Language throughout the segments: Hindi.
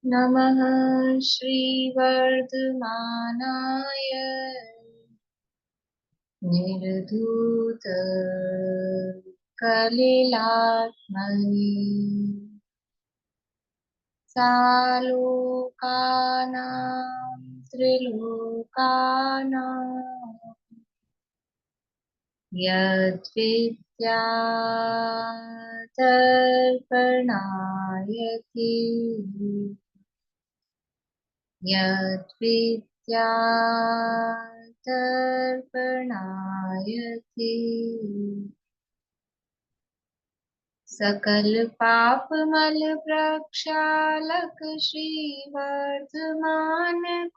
नमः श्रीवर्धमानाय निर्धूतकलिलात्मने सालोकानां त्रिलोकानां यद्विद्यादर्पणायति यद्विद्यादर्पणायति सकल पाप मल प्रक्षालक श्रीवर्धमान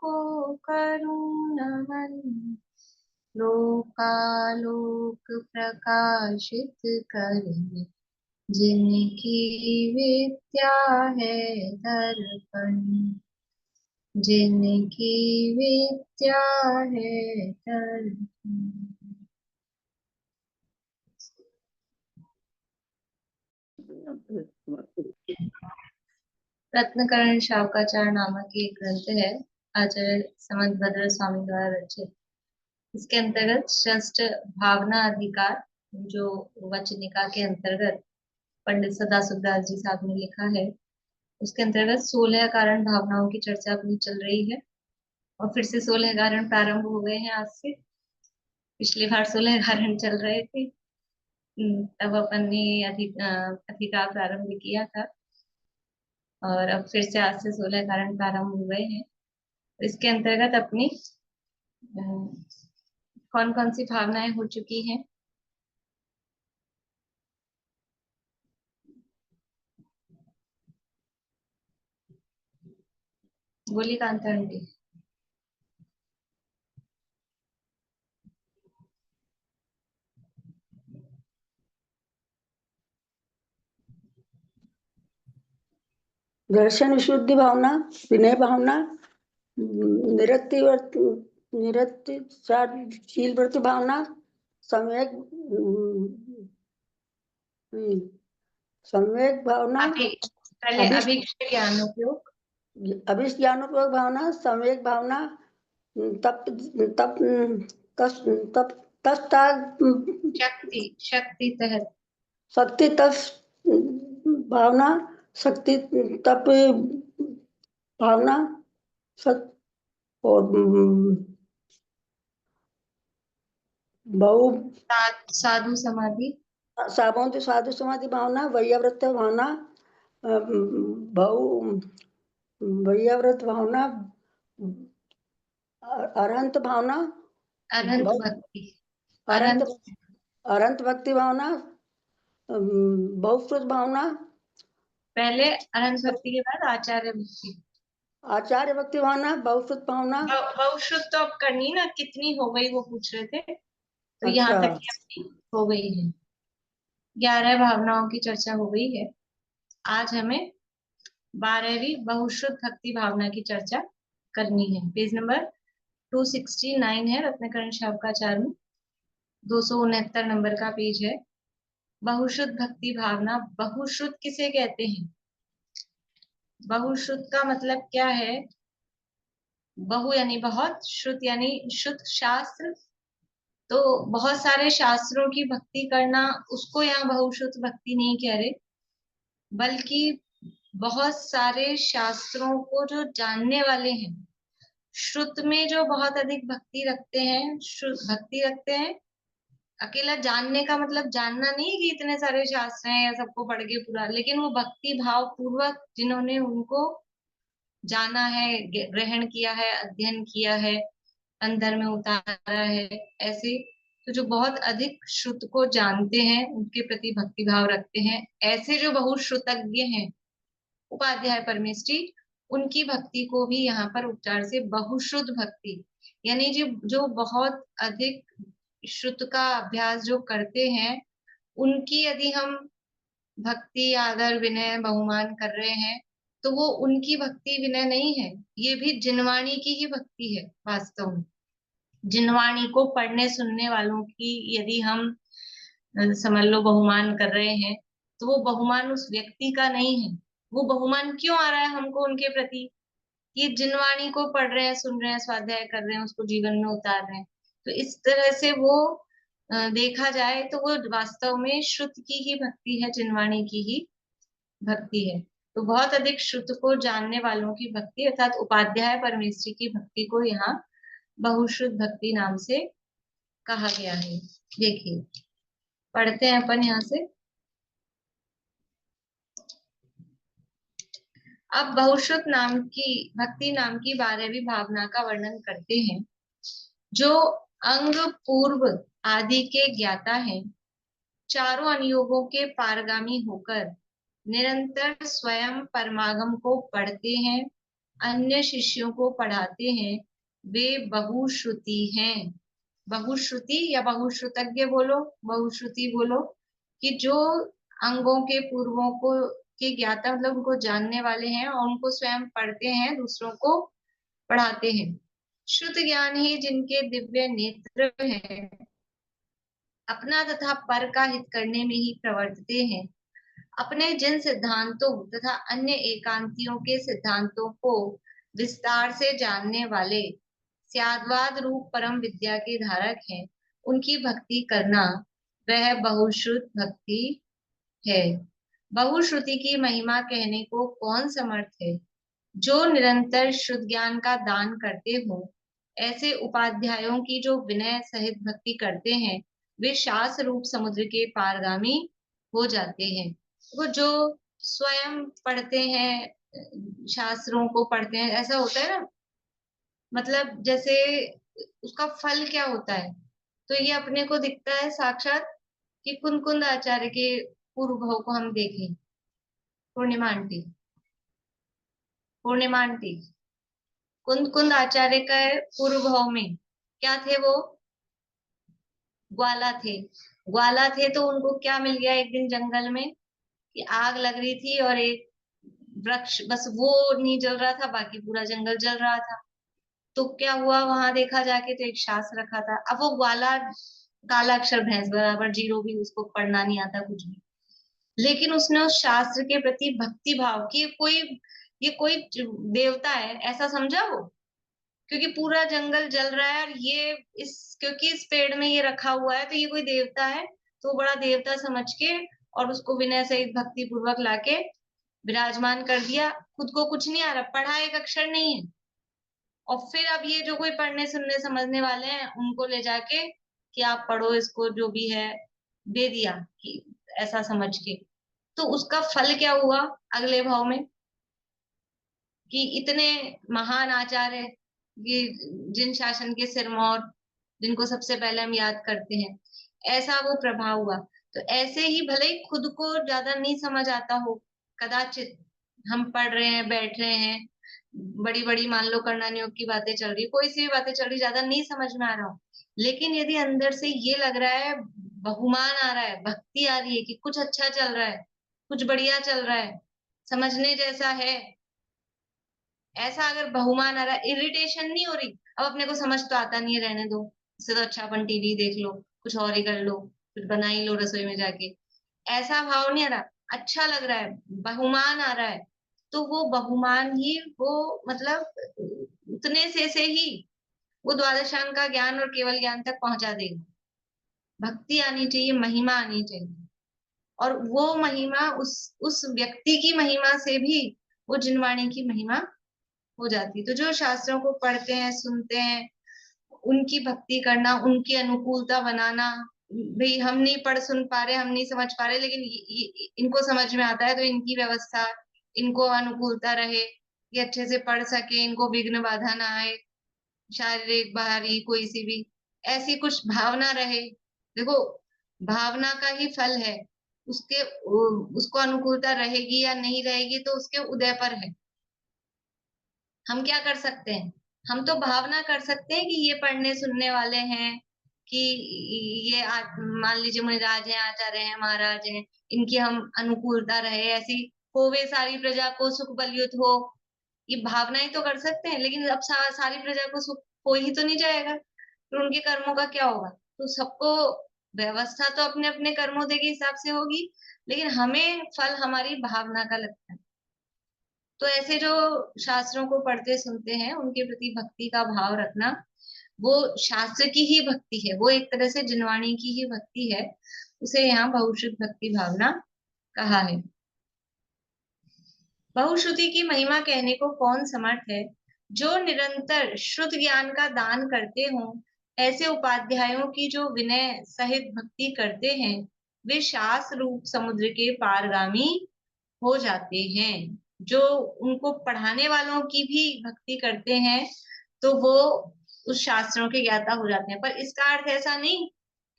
को करुण मन लोकालोक प्रकाशित करे जिनकी विद्या है दर्पण जिनकी विद्या है दर्पण। रत्नकरण शावकाचार्य नामक एक ग्रंथ है, आचार्य समंतभद्र स्वामी द्वारा रचित। इसके अंतर्गत षष्ठ भावना अधिकार, जो वचनिका के अंतर्गत पंडित सदाशिवदास जी साहब ने लिखा है, उसके अंतर्गत 16 कारण भावनाओं की चर्चा अपनी चल रही है और फिर से 16 कारण प्रारंभ हो गए हैं आज से। पिछली बार 16 कारण चल रहे थे, तब अपन ने अधिकार प्रारंभ किया था और अब फिर से आज से 16 कारण प्रारंभ हो गए हैं। इसके अंतर्गत अपनी कौन कौन सी भावनाएं हो चुकी हैं? बोली कांता आंटी। दर्शन विशुद्धि भावना, विनय भावना, निरतिशील वृत्ति भावना, सम्यक सम्यक भावना, पहले अभीक्ष ज्ञानोपयोग, अभिष्ट ज्ञानोपयोग भावना, सम्यक भावना, तप तप तप तस्ता शक्ति तहत शक्ति तप भावना, शक्ति तप भावना, और बहु साधु समाधि, साधु समाधि भावना, वैयावृत्त भावना, बहु वैयावृत्त भावना, अरहंत भावना, अनंत भक्ति, अरहंत भक्ति भावना, बहुश्रुत भावना, पहले अनंत भक्ति के बाद आचार्य भक्ति, आचार्य भक्ति भावना, बहुश्रुत भावना। बहुश्रुत तो अब करनी ना, कितनी हो गई वो पूछ रहे थे, तो अच्छा। यहाँ तक की अपनी हो गई है। 11 भावनाओं की चर्चा हो गई है। आज हमें 12वीं बहुश्रुत भक्ति भावना की चर्चा करनी है। पेज नंबर 269 है रत्नकरण शावकाचार्य में, 269 नंबर का पेज है। बहुश्रुत भक्ति भावना। बहुश्रुत किसे कहते हैं? बहुश्रुत का मतलब क्या है? बहु यानी बहुत, श्रुत यानी शुद्ध शास्त्र, तो बहुत सारे शास्त्रों की भक्ति करना, उसको यहाँ बहुश्रुत भक्ति नहीं कह रहे, बल्कि बहुत सारे शास्त्रों को जो जानने वाले हैं, श्रुत में जो बहुत अधिक भक्ति रखते हैं, श्रुत भक्ति रखते हैं। अकेला जानने का मतलब जानना नहीं है कि इतने सारे शास्त्र हैं या सबको पढ़ के पूरा, लेकिन वो भक्ति भाव पूर्वक जिन्होंने उनको जाना है, ग्रहण किया है, अध्ययन किया है, अंदर में उतारा है, ऐसे तो जो बहुत अधिक श्रुत को जानते हैं, उनके प्रति भक्ति भाव रखते हैं, ऐसे जो बहुश्रुतज्ञ हैं, उपाध्याय परमेष्ठी, उनकी भक्ति को भी यहाँ पर उपचार से बहुश्रुत भक्ति, यानी जो बहुत अधिक श्रुत का अभ्यास जो करते हैं, उनकी यदि हम भक्ति आदर विनय बहुमान कर रहे हैं, तो वो उनकी भक्ति विनय नहीं है, ये भी जिनवाणी की ही भक्ति है। वास्तव में जिनवाणी को पढ़ने सुनने वालों की यदि हम समझ लो बहुमान कर रहे हैं, तो वो बहुमान उस व्यक्ति का नहीं है, वो बहुमान क्यों आ रहा है हमको उनके प्रति? ये जिनवाणी को पढ़ रहे हैं, सुन रहे हैं, स्वाध्याय कर रहे हैं, उसको जीवन में उतार रहे हैं। तो इस तरह से वो देखा जाए तो वो वास्तव में श्रुत की ही भक्ति है, जिनवाणी की ही भक्ति है। तो बहुत अधिक श्रुत को जानने वालों की भक्ति अर्थात उपाध्याय परमेश्वरी की भक्ति को यहाँ बहुश्रुत भक्ति नाम से कहा गया है। देखिए, पढ़ते हैं अपन यहाँ से। अब बहुश्रुत नाम की भक्ति नाम की 12वीं भावना का वर्णन करते हैं। जो अंग पूर्व आदि के ज्ञाता हैं, चारों अनुयोगों के पारगामी होकर निरंतर स्वयं परमागम को पढ़ते हैं, अन्य शिष्यों को पढ़ाते हैं, वे बहुश्रुति हैं। बहुश्रुति या बहुश्रुतज्ञ बोलो, बहुश्रुति बोलो, कि जो अंगों के पूर्वों को के ज्ञाता मतलब उनको जानने वाले हैं और उनको स्वयं पढ़ते हैं, दूसरों को पढ़ाते हैं। शुद्ध ज्ञान ही जिनके दिव्य नेत्र हैं, अपना तथा पर का हित करने में ही प्रवर्तते हैं। अपने जिन सिद्धांतों तथा अन्य एकांतियों के सिद्धांतों को विस्तार से जानने वाले स्याद्वाद रूप परम विद्या के धारक हैं, उनकी भक्ति करना वह बहुश्रुत भक्ति है। बहुश्रुति की महिमा कहने को कौन समर्थ है? जो निरंतर शुद्ध ज्ञान का दान करते हो, ऐसे उपाध्यायों की जो विनय सहित भक्ति करते हैं, वे शास्त्र रूप समुद्र के पारगामी हो जाते हैं। वो जो स्वयं पढ़ते हैं, शास्त्रों को पढ़ते हैं, ऐसा होता है ना, मतलब जैसे उसका फल क्या होता है? तो ये अपने को दिखता है साक्षात कि कुंद कुंद आचार्य के पूर्व भाव को हम देखें। पूर्णिमा आंटी, पूर्णिमा आंटी, कुंद कुंद आचार्य का पूर्व भाव में क्या थे? वो ग्वाला थे। ग्वाला थे तो उनको क्या मिल गया एक दिन जंगल में, कि आग लग रही थी और एक वृक्ष, बस वो नहीं जल रहा था, बाकी पूरा जंगल जल रहा था। तो क्या हुआ वहां देखा जाके, तो एक शास्त्र रखा था। अब वो ग्वाला काला अक्षर भैंस बराबर, जीरो भी उसको पढ़ना नहीं आता कुछ भी, लेकिन उसने उस शास्त्र के प्रति भक्ति भाव की, ये कोई देवता है ऐसा समझा वो, क्योंकि पूरा जंगल जल रहा है और ये क्योंकि इस पेड़ में ये रखा हुआ है तो ये कोई देवता है, तो वो बड़ा देवता समझ के और उसको विनय सहित भक्ति पूर्वक लाके विराजमान कर दिया। खुद को कुछ नहीं आ रहा, पढ़ा एक अक्षर नहीं है, और फिर अब ये जो कोई पढ़ने सुनने समझने वाले हैं उनको ले जाके कि आप पढ़ो इसको, जो भी है दे दिया कि ऐसा समझ के। तो उसका फल क्या हुआ अगले भाव में, कि इतने महान आचार्य, ये जिन शासन के सिरमौर, जिनको सबसे पहले हम याद करते हैं, ऐसा वो प्रभाव हुआ। तो ऐसे ही भले ही खुद को ज्यादा नहीं समझ आता हो, कदाचित हम पढ़ रहे हैं, बैठ रहे हैं, बड़ी बड़ी मान लो कर्णन योग की बातें चल रही, कोई सी भी बातें चल रही, ज्यादा नहीं समझ में आ रहा हो, लेकिन यदि अंदर से ये लग रहा है, बहुमान आ रहा है, भक्ति आ रही है कि कुछ अच्छा चल रहा है, कुछ बढ़िया चल रहा है, समझने जैसा है, ऐसा अगर बहुमान आ रहा है, इरिटेशन नहीं हो रही, अब अपने को समझ तो आता नहीं है, रहने दो, इससे तो अच्छा अपन टीवी देख लो, कुछ और ही कर लो, कुछ बना ही लो रसोई में जाके, ऐसा भाव नहीं आ रहा, अच्छा लग रहा है, बहुमान आ रहा है, तो वो बहुमान ही वो मतलब उतने से ही वो द्वादशांग का ज्ञान और केवल ज्ञान तक पहुंचा देगा। भक्ति आनी चाहिए, महिमा आनी चाहिए, और वो महिमा उस व्यक्ति की महिमा से भी वो जिनवाणी की महिमा हो जाती है। तो जो शास्त्रों को पढ़ते हैं, सुनते हैं, उनकी भक्ति करना, उनकी अनुकूलता बनाना, भाई हम नहीं पढ़ सुन पा रहे, हम नहीं समझ पा रहे, लेकिन इनको समझ में आता है, तो इनकी व्यवस्था, इनको अनुकूलता रहे, ये अच्छे से पढ़ सके, इनको विघ्न बाधा ना आए, शारीरिक बाहरी कोई सी भी ऐसी कुछ भावना रहे। देखो, भावना का ही फल है, उसके उसको अनुकूलता रहेगी या नहीं रहेगी तो उसके उदय पर है। हम क्या कर सकते हैं? हम तो भावना कर सकते हैं कि ये पढ़ने सुनने वाले हैं, कि ये मान लीजिए मुनिराज हैं, आचार्य हैं, महाराज हैं, इनकी हम अनुकूलता रहे, ऐसी होवे सारी प्रजा को सुख बलयुत हो, ये भावनाएं तो कर सकते हैं, लेकिन अब सारी प्रजा को सुख हो ही तो नहीं जाएगा, तो उनके कर्मों का क्या होगा? तो सबको व्यवस्था तो अपने अपने कर्मों के हिसाब से होगी, लेकिन हमें फल हमारी भावना का लगता है। तो ऐसे जो शास्त्रों को पढ़ते सुनते हैं उनके प्रति भक्ति का भाव रखना, वो शास्त्र की ही भक्ति है, वो एक तरह से जिनवाणी की ही भक्ति है, उसे यहाँ बहुश्रुत भक्ति भावना कहा है। बहुश्रुति की महिमा कहने को कौन समर्थ है? जो निरंतर शुद्ध ज्ञान का दान करते हों, ऐसे उपाध्यायों की जो विनय सहित भक्ति करते हैं, वे शास्त्र रूप समुद्र के पारगामी हो जाते हैं। जो उनको पढ़ाने वालों की भी भक्ति करते हैं तो वो उस शास्त्रों के ज्ञाता हो जाते हैं। पर इसका अर्थ ऐसा नहीं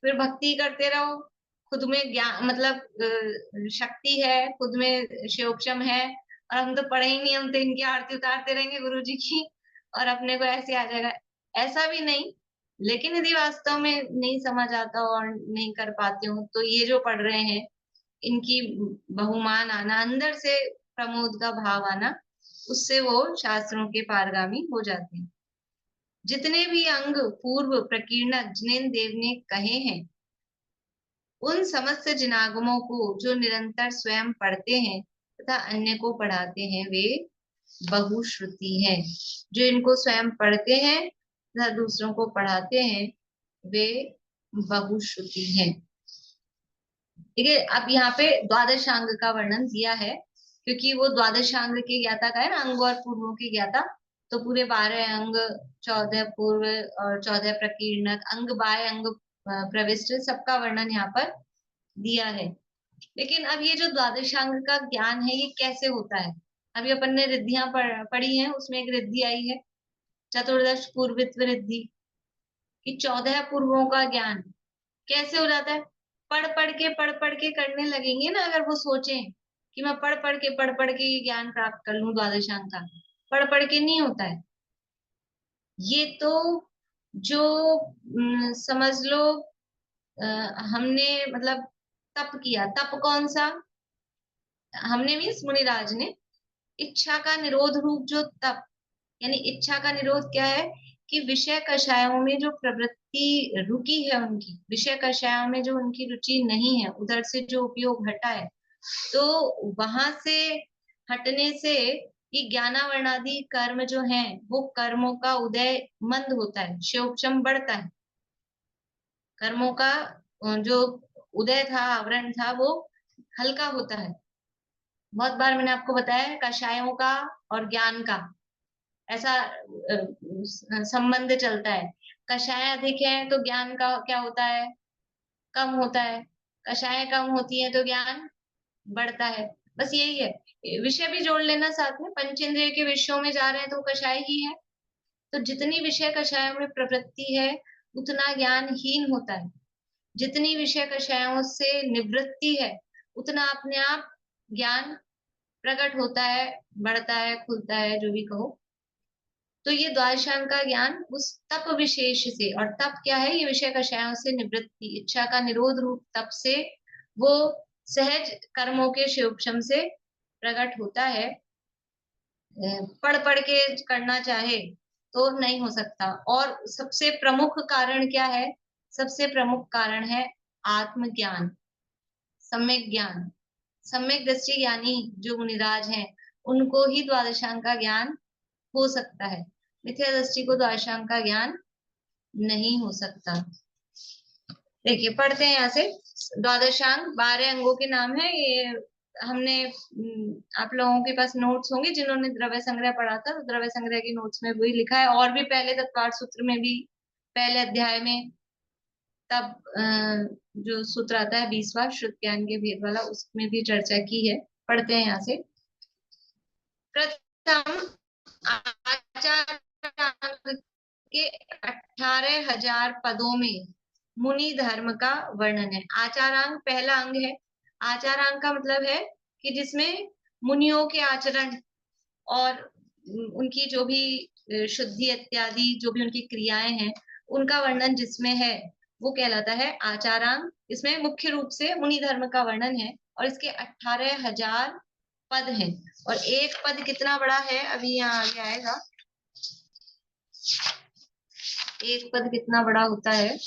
फिर भक्ति करते रहो, खुद में ज्ञान मतलब शक्ति है, खुद में शिवोपशम है और हम तो पढ़े ही नहीं, हम तो इनकी आरती उतारते रहेंगे गुरु जी की और अपने को ऐसे आ जाएगा, ऐसा भी नहीं। लेकिन यदि वास्तव में नहीं समझ आता और नहीं कर पाते हो तो ये जो पढ़ रहे हैं इनकी बहुमान आना, अंदर से प्रमोद का भाव आना, उससे वो शास्त्रों के पारगामी हो जाते हैं। जितने भी अंग पूर्व प्रकीर्णक जिनेन्द्र देव ने कहे हैं, उन समस्त जिनागमों को जो निरंतर स्वयं पढ़ते हैं तथा अन्य को पढ़ाते हैं, वे बहुश्रुति हैं। जो इनको स्वयं पढ़ते हैं तथा दूसरों को पढ़ाते हैं, वे बहुश्रुति हैं। ठीक है, अब यहाँ पे द्वादशांग का वर्णन दिया है, क्योंकि वो द्वादशांग के ज्ञाता का है ना, अंग और पूर्वों के ज्ञाता। तो पूरे 12 अंग, 14 पूर्व और 14 प्रकीर्णक, अंग बाय अंग प्रविष्ट, सबका वर्णन यहाँ पर दिया है। लेकिन अब ये जो द्वादशांग का ज्ञान है ये कैसे होता है? अभी अपन ने रिद्धियां पढ़ी हैं, उसमें एक रिद्धि आई है चतुर्दश पूर्वित्व रिद्धि, कि 14 पूर्वों का ज्ञान कैसे हो जाता है? पढ़ पढ़ के करने लगेंगे ना, अगर वो सोचें कि मैं पढ़ पढ़ के ये ज्ञान प्राप्त कर लूं द्वादशांग का, पढ़ पढ़ के नहीं होता है ये तो। जो समझ लो अ, हमने मतलब तप किया, तप कौन सा? हमने मीन्स मुनिराज ने इच्छा का निरोध रूप जो तप, यानी इच्छा का निरोध क्या है कि विषय कषायों में जो प्रवृत्ति रुकी है, उनकी विषय कषायों में जो उनकी रुचि नहीं है, उधर से जो उपयोग हटा है, तो वहां से हटने से ये ज्ञानावर्णादि कर्म जो हैं वो कर्मों का उदय मंद होता है, शिवोपशम बढ़ता है। कर्मों का जो उदय था, आवरण था, वो हल्का होता है। बहुत बार मैंने आपको बताया है कषायों का और ज्ञान का ऐसा संबंध चलता है। कषाय अधिक है तो ज्ञान का क्या होता है? कम होता है। कषाय कम होती है तो ज्ञान बढ़ता है। बस यही है। विषय भी जोड़ लेना साथ में, पंचेंद्रिय के विषयों में जा रहे हैं तो कषाय ही है। तो जितनी विषय कषायों में प्रवृत्ति है उतना ज्ञान हीन होता है, जितनी विषय कषायों से निवृत्ति है उतना अपने आप ज्ञान प्रकट होता है, बढ़ता है, खुलता है, जो भी कहो। तो ये द्वादशांग का ज्ञान उस तप विशेष से, और तप क्या है? ये विषय कषायों से निवृत्ति, इच्छा का निरोध रूप तप से वो सहज कर्मों के शिवोपशम से प्रकट होता है। पढ़ पढ़ के करना चाहे तो नहीं हो सकता। और सबसे प्रमुख कारण क्या है? सबसे प्रमुख कारण है आत्मज्ञान, सम्यक ज्ञान। सम्यक दृष्टि ज्ञानी जो मुनिराज हैं उनको ही द्वादशांग का ज्ञान हो सकता है, मिथ्या दृष्टि को द्वादशांग का ज्ञान नहीं हो सकता। देखिए पढ़ते हैं यहाँ से। द्वादशांग 12 अंगों के नाम है ये। हमने आप लोगों के पास नोट्स होंगे जिन्होंने द्रव्य संग्रह पढ़ा था, तो द्रव्य संग्रह के नोट्स में वही लिखा है, और भी पहले तत्पाठ सूत्र में भी पहले अध्याय में तब जो सूत्र आता है 20वां श्रुत ज्ञान के भेद वाला, उसमें भी चर्चा की है। पढ़ते हैं यहाँ से। प्रथम आचार्य के 18,000 पदों में मुनि धर्म का वर्णन है। आचारांग पहला अंग है। आचारांग का मतलब है कि जिसमें मुनियों के आचरण और उनकी जो भी शुद्धि इत्यादि जो भी उनकी क्रियाएं हैं उनका वर्णन जिसमें है वो कहलाता है आचारांग। इसमें मुख्य रूप से मुनि धर्म का वर्णन है और इसके 18,000 पद हैं। और एक पद कितना बड़ा है अभी यहाँ आगे आएगा। एक पद कितना बड़ा होता है?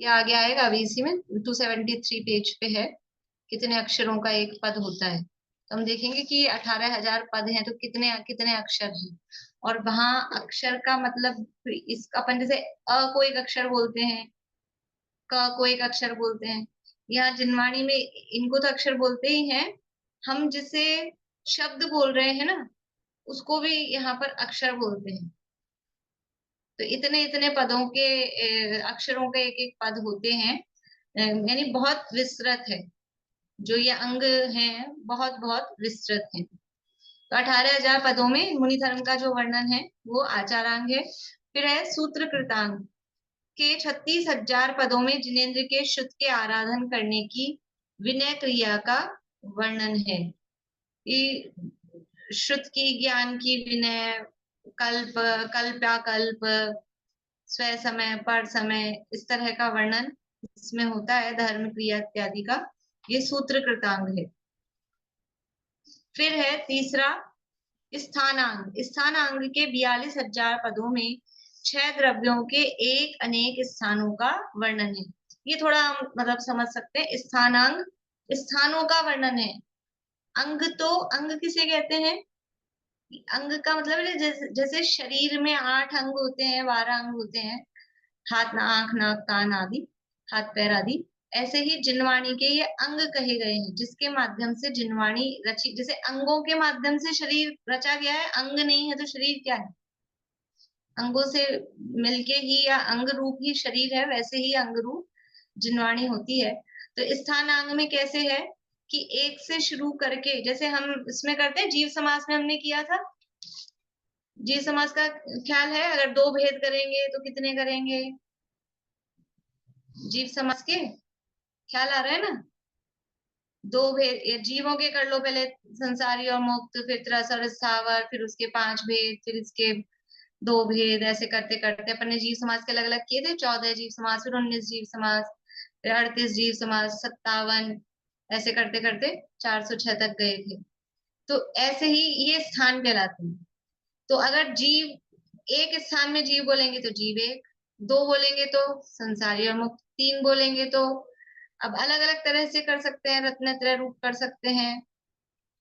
ये आगे आएगा अभी इसी में 273 पेज पे है, कितने अक्षरों का एक पद होता है। तो हम देखेंगे कि 18,000 पद हैं तो कितने कितने अक्षर हैं। और वहां अक्षर का मतलब, इस अपन जैसे अ को एक अक्षर बोलते हैं, क को एक अक्षर बोलते हैं, यहाँ जिनवाणी में इनको तो अक्षर बोलते ही हैं। हम जिसे शब्द बोल रहे हैं ना, उसको भी यहाँ पर अक्षर बोलते हैं। तो इतने इतने पदों के अक्षरों के एक एक पद होते हैं। यानी बहुत विस्तृत है, जो ये अंग हैं बहुत बहुत विस्तृत हैं। तो 18,000 पदों में मुनि धर्म का जो वर्णन है वो आचारांग है। फिर है सूत्र कृतांग के 36,000 पदों में जिनेन्द्र के शुद्ध के आराधन करने की विनय क्रिया का वर्णन है। ये शुद्ध की, ज्ञान की विनय, कल्प, कल्प्याकल्प, स्वय समय, पर समय, इस तरह का वर्णन इसमें होता है, धर्म क्रिया इत्यादि का। ये सूत्र कृतांग है। फिर है तीसरा स्थानांग। स्थानांग के 42,000 पदों में 6 द्रव्यों के एक अनेक स्थानों का वर्णन है। ये थोड़ा हम मतलब समझ सकते हैं। स्थानांग स्थानों का वर्णन है। अंग, तो अंग किसे कहते हैं? अंग का मतलब है जैसे शरीर में 8 अंग होते हैं, 12 अंग होते हैं, हाथ, आंख, नाक, कान आदि, हाथ पैर आदि। ऐसे ही जिनवाणी के ये अंग कहे गए हैं, जिसके माध्यम से जिनवाणी रची। जैसे अंगों के माध्यम से शरीर रचा गया है, अंग नहीं है तो शरीर क्या है? अंगों से मिलके ही या अंग रूप ही शरीर है, वैसे ही अंग रूप जिनवाणी होती है। तो स्थान अंग में कैसे है कि एक से शुरू करके, जैसे हम इसमें करते हैं, जीव समास में हमने किया था। जीव समास का ख्याल है, अगर 2 भेद करेंगे तो कितने करेंगे? जीव समास के ख्याल आ रहा है ना? 2 भेद, ये जीवों के कर लो पहले, संसारी और मुक्त, फिर त्रस और स्थावर, फिर उसके 5 भेद, फिर इसके 2 भेद, ऐसे करते करते अपन ने जीव समास के अलग अलग किए थे। 14 जीव समास, फिर 19 जीव समास, फिर 38 जीव समास, 57, ऐसे करते करते 406 तक गए थे। तो ऐसे ही ये स्थान कहलाते हैं। तो अगर जीव, एक स्थान में जीव बोलेंगे तो जीव एक, 2 बोलेंगे तो संसारी और मुक्त, 3 बोलेंगे तो, अब अलग अलग तरह से कर सकते हैं, रत्नत्रय रूप कर सकते हैं,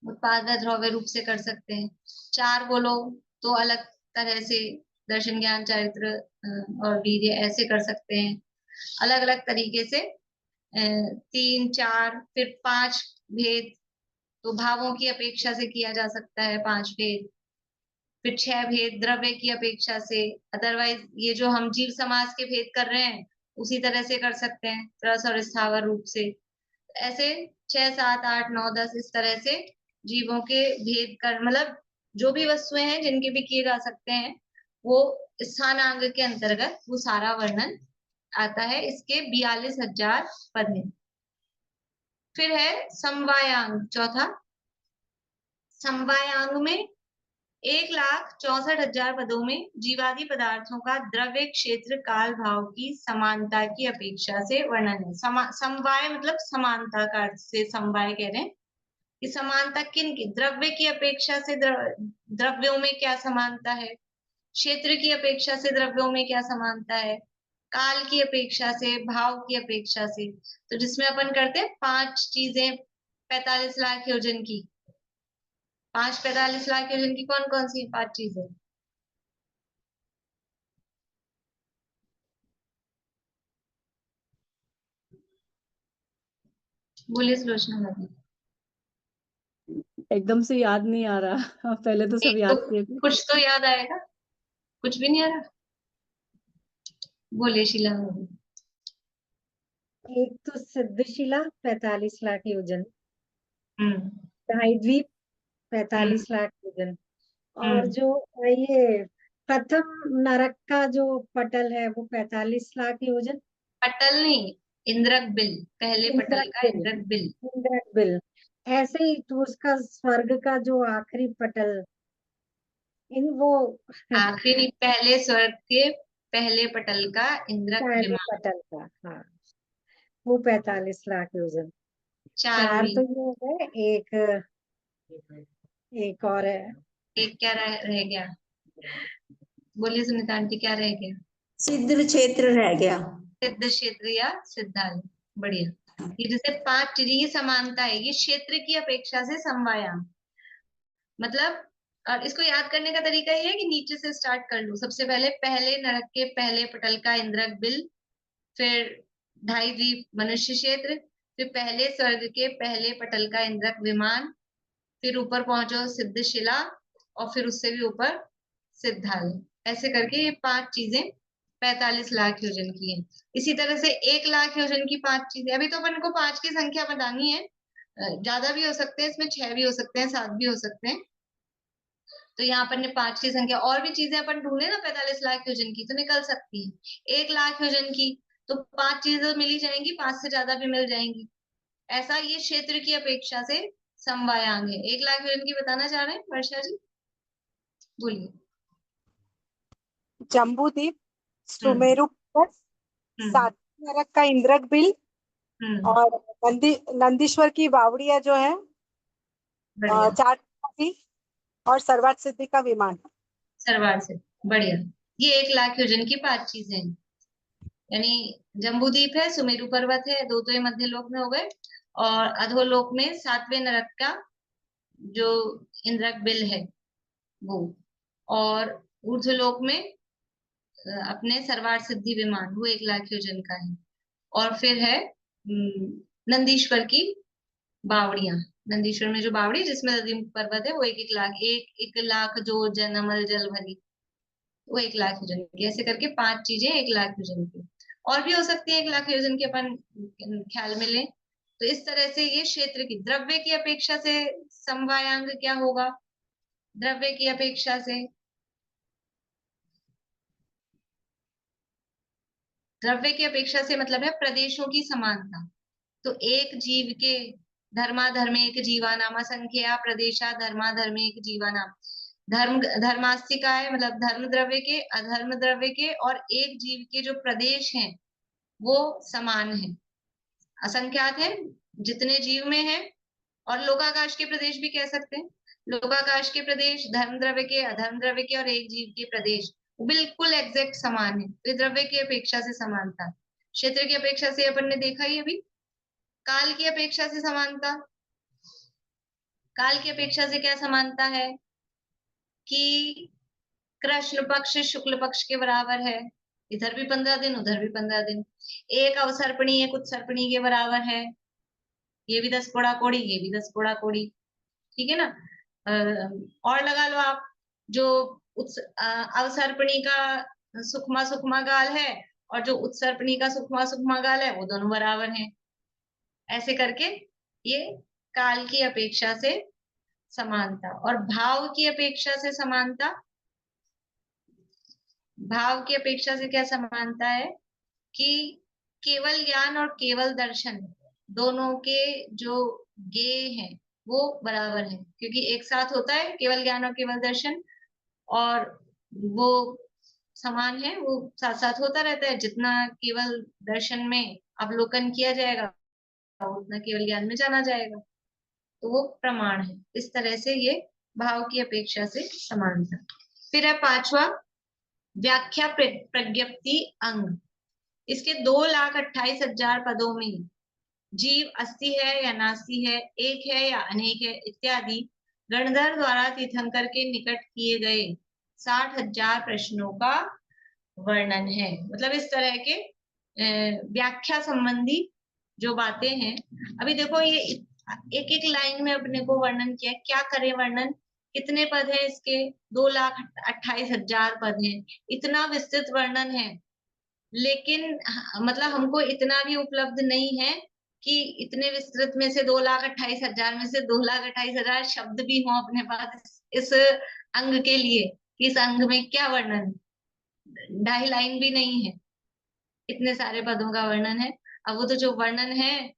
उत्पाद व द्रव्य रूप से कर सकते हैं। 4 बोलो तो अलग तरह से, दर्शन, ज्ञान, चारित्र और वीर्य, ऐसे कर सकते हैं अलग अलग तरीके से। 3, 4, फिर 5 भेद, तो भावों की अपेक्षा से किया जा सकता है 5 भेद। फिर 6 भेद द्रव्य की अपेक्षा से। अदरवाइज ये जो हम जीव समास के भेद कर रहे हैं उसी तरह से कर सकते हैं, रस और स्थावर रूप से। ऐसे 6, 7, 8, 9, 10 इस तरह से जीवों के भेद कर, मतलब जो भी वस्तुएं हैं जिनके भी किए जा सकते हैं, वो स्थानांग के अंतर्गत वो सारा वर्णन आता है। इसके 42,000 पद हैं। फिर है समवायांग, चौथा। समवायांग में 1,64,000 पदों में जीवादि पदार्थों का द्रव्य, क्षेत्र, काल, भाव की समानता की अपेक्षा से वर्णन है। समवाय मतलब समानता का अर्थ से समवाय कह रहे हैं कि समानता किन की? द्रव्य की अपेक्षा से द्रव्यों में क्या समानता है, क्षेत्र की अपेक्षा से द्रव्यों में क्या समानता है, काल की अपेक्षा से, भाव की अपेक्षा से। तो जिसमें अपन करते हैं 5 चीजें 45 लाख योजन की, 45 लाख योजन की कौन कौन सी 5 चीजें? बोलिए सुलोचना भाभी। एकदम से याद नहीं आ रहा। पहले तो सब एक तो याद किए थे। कुछ तो याद आएगा, कुछ भी नहीं आ रहा। बोलिए शीला भाभी। एक तो सिद्धशिला 45 लाख योजन, हम्म द्वीप हम्म 45 लाख योजन, और हम्म जो ये प्रथम नरक का जो पटल है वो 45 लाख योजन। पटल नहीं, इंद्रक बिल, पहले पटल इंद्रक का बिल, इंद्रक बिल। इंद्रक बिल। ऐसे ही तो उसका स्वर्ग का जो आखिरी पटल, इन वो आखिरी नहीं, पहले स्वर्ग के पहले पटल का इंद्रक पहले विमान। पटल का, हाँ, वो 45 लाख योजन। 4 4 हुई। तो ये हो गए, एक एक और है। एक क्या रह गया? बोलिए सुनीता आंटी, क्या रह गया? सिद्ध क्षेत्र रह गया। सिद्ध, क्षेत्र या सिद्धालय। बढ़िया। ये जैसे 5 चीजें, ये समानता है, ये क्षेत्र की अपेक्षा से समवायाम। मतलब और इसको याद करने का तरीका ये है कि नीचे से स्टार्ट कर लो। सबसे पहले नरक के पहले पटल का इंद्रक बिल, फिर 2.5 द्वीप मनुष्य क्षेत्र, फिर पहले स्वर्ग के पहले पटल का इंद्रक विमान, फिर ऊपर पहुंचो सिद्ध शिला, और फिर उससे भी ऊपर सिद्धालय। ऐसे करके ये 5 चीजें 45 लाख योजन की है। इसी तरह से 1 लाख योजन की 5 चीजें। अभी तो अपन को 5 की संख्या बतानी है, ज्यादा भी हो सकते हैं, इसमें 6 भी हो सकते हैं, 7 भी हो सकते हैं। तो यहाँ पर ने 5 की संख्या, और भी चीजें अपन ढूंढे ना 45 लाख योजन की, तो निकल सकती है। 1 लाख योजन की तो 5 चीजें मिल ही जाएंगी, 5 से ज्यादा भी मिल जाएंगी। ऐसा ये क्षेत्र की अपेक्षा से समवायांग है। 1 लाख योजन की बताना चाह रहे हैं वर्षा जी, बोलिए। जम्बूद्वीप, हम्म सुमेरु पर्वत, हम्म सातवें नरक का इंद्रक बिल, हम्म और नंदीश्वर की बावड़िया जो है, बढ़िया। 4 और सर्वार्थ सिद्धि का विमान। सरवार से, बढ़िया। ये 1 लाख योजन की 5 चीजें हैं। यानी जम्बूद्वीप है, सुमेरु पर्वत है, दो तो ये मध्य लोक में हो गए, और अधोलोक में 7वें नरक का जो इंद्रक बिल है वो, और ऊर्ध्वलोक में अपने सर्वार्थ सिद्धि विमान, वो 1 लाख योजन का है। और फिर है नंदीश्वर की बावड़ियां। नंदीश्वर में जो बावड़ी जिसमें नदी पर्वत है वो 1-1 लाख, एक लाख जो जनमल जल भरी, वो 1 लाख योजन की। ऐसे करके 5 चीजें 1 लाख योजन की। और भी हो सकती है 1 लाख योजन की, अपन ख्याल में लें तो इस तरह से ये क्षेत्र की, द्रव्य की अपेक्षा से समवायांग क्या होगा? द्रव्य की अपेक्षा से, द्रव्य की अपेक्षा से मतलब है प्रदेशों की समानता। तो एक जीव के धर्माधर्मेक जीवानाम संख्या प्रदेशा धर्माधर्मेक जीवानाम, धर्म धर्मास्ति का है मतलब धर्म द्रव्य के, अधर्म द्रव्य के, और एक जीव के जो प्रदेश हैं वो समान है, असंख्यात है, जितने जीव में है। और लोकाकाश के प्रदेश भी कह सकते हैं। लोकाकाश के प्रदेश धर्म द्रव्य के, अधर्म द्रव्य के, और एक जीव के प्रदेश बिल्कुल एग्जैक्ट समान है। तो द्रव्य की अपेक्षा से समानता। क्षेत्र की अपेक्षा से अपन ने देखा ही अभी। काल की अपेक्षा से समानता, काल की अपेक्षा से क्या समानता है कि कृष्ण पक्ष शुक्ल पक्ष के बराबर है, इधर भी 15 दिन उधर भी 15 दिन। एक अवसर्पणी एक उत्सर्पणी के बराबर है, ये भी 10 कोड़ा कोड़ी, ये भी 10 कोड़ा कोड़ी। ठीक है ना? और लगा लो आप, जो अवसर्पणी का सुखमा सुखमा गाल है और जो उत्सर्पणी का सुखमा सुखमा गाल है, वो दोनों बराबर हैं। ऐसे करके ये काल की अपेक्षा से समानता। और भाव की अपेक्षा से समानता, भाव की अपेक्षा से क्या समानता है कि केवल ज्ञान और केवल दर्शन दोनों के जो ज्ञेय हैं वो बराबर है, क्योंकि एक साथ होता है केवल ज्ञान और केवल दर्शन, और वो समान है, वो साथ साथ होता रहता है। जितना केवल दर्शन में अवलोकन किया जाएगा उतना केवल ज्ञान में जाना जाएगा, तो वो प्रमाण है। इस तरह से ये भाव की अपेक्षा से समानता। फिर है 5वां व्याख्या प्रज्ञप्ति अंग। इसके 2,28,000 पदों में जीव अस्थि है या नास्ति है, एक है या अनेक है इत्यादि गणधर द्वारा तीर्थंकर के निकट किए गए 60,000 प्रश्नों का वर्णन है। मतलब इस तरह के व्याख्या संबंधी जो बातें हैं। अभी देखो ये एक एक लाइन में अपने को वर्णन किया, क्या करें वर्णन, कितने पद है इसके? 2,28,000 पद हैं, इतना विस्तृत वर्णन है। लेकिन मतलब हमको इतना भी उपलब्ध नहीं है कि इतने विस्तृत में से 2,28,000 में से 2,28,000 शब्द भी हों अपने पास इस अंग के लिए, कि इस अंग में क्या वर्णन, 2.5 लाइन भी नहीं है, इतने सारे पदों का वर्णन है। अब वो तो जो वर्णन है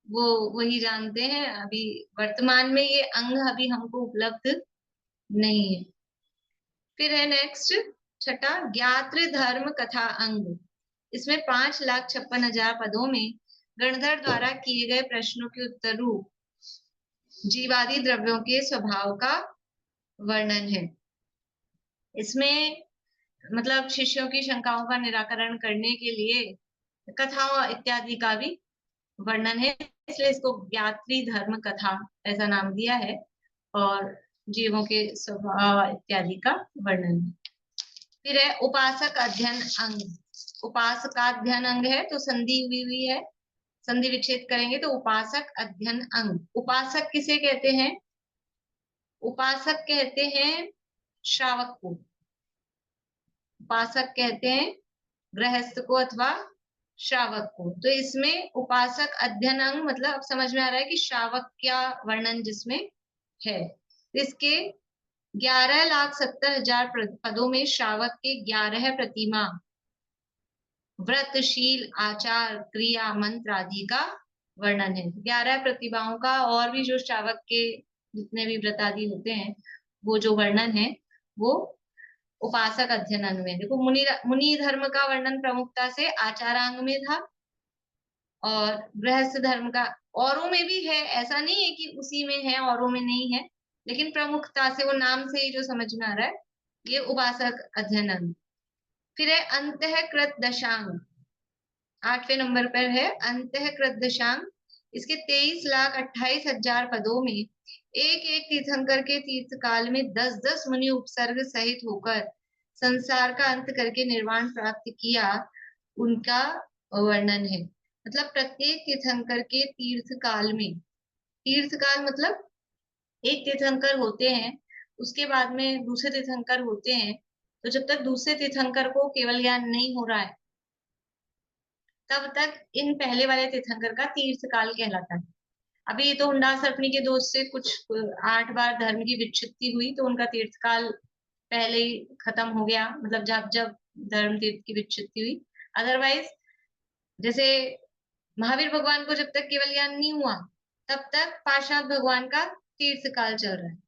वो वही जानते हैं। अभी वर्तमान में ये अंग अभी हमको उपलब्ध नहीं है। फिर है नेक्स्ट 6ठा ज्ञात्र धर्म कथा अंग। इसमें 5,56,000 पदों में गणधर द्वारा किए गए प्रश्नों के उत्तर रूप जीवादि द्रव्यों के स्वभाव का वर्णन है। इसमें मतलब शिष्यों की शंकाओं का निराकरण करने के लिए कथाओं इत्यादि का भी वर्णन है, इसलिए इसको ज्ञात्री धर्म कथा ऐसा नाम दिया है, और जीवों के स्वभाव इत्यादि का वर्णन है। फिर है उपासक अध्ययन अंग। उपासकाध्ययन अंग है तो संधि हुई है, संधि विच्छेद करेंगे तो उपासक अध्ययन अंग। उपासक किसे कहते हैं? उपासक कहते हैं श्रावक को, उपासक कहते हैं गृहस्थ को अथवा श्रावक को। तो इसमें उपासक अध्ययन अंग मतलब अब समझ में आ रहा है कि श्रावक क्या वर्णन जिसमें है। इसके 11,70,000 पदों में श्रावक के 11 प्रतिमा, व्रत, शील, आचार, क्रिया, मंत्र आदि का वर्णन है। 11 प्रतिभाओं का और भी जो श्रावक के जितने भी व्रत आदि होते हैं वो जो वर्णन है वो उपासक अध्ययन अंग में। देखो मुनि धर्म का वर्णन प्रमुखता से आचारांग में था, और गृहस्थ धर्म का औरों में भी है, ऐसा नहीं है कि उसी में है औरों में नहीं है, लेकिन प्रमुखता से वो नाम से ही जो समझ में आ रहा है ये उपासक अध्ययन अंग। फिर है अंतःकृत दशांग, 8वें नंबर पर है अंतःकृत दशांग। इसके 23,28,000 पदों में एक एक तीर्थंकर के तीर्थ काल में 10-10 मुनि उपसर्ग सहित होकर संसार का अंत करके निर्वाण प्राप्त किया, उनका वर्णन है। मतलब प्रत्येक तीर्थंकर के तीर्थ काल में, तीर्थ काल मतलब एक तीर्थंकर होते हैं उसके बाद में दूसरे तीर्थंकर होते हैं, तो जब तक दूसरे तीर्थंकर को केवल ज्ञान नहीं हो रहा है तब तक इन पहले वाले तीर्थंकर का तीर्थ काल कहलाता है। अभी तो हुंडा सर्पणी के दोष से कुछ 8 बार धर्म की विच्छित्ति हुई तो उनका तीर्थ काल पहले ही खत्म हो गया, मतलब जब जब धर्म तीर्थ की विच्छित्ति हुई। अदरवाइज जैसे महावीर भगवान को जब तक केवल ज्ञान नहीं हुआ तब तक पार्षद भगवान का तीर्थ काल चल रहा है,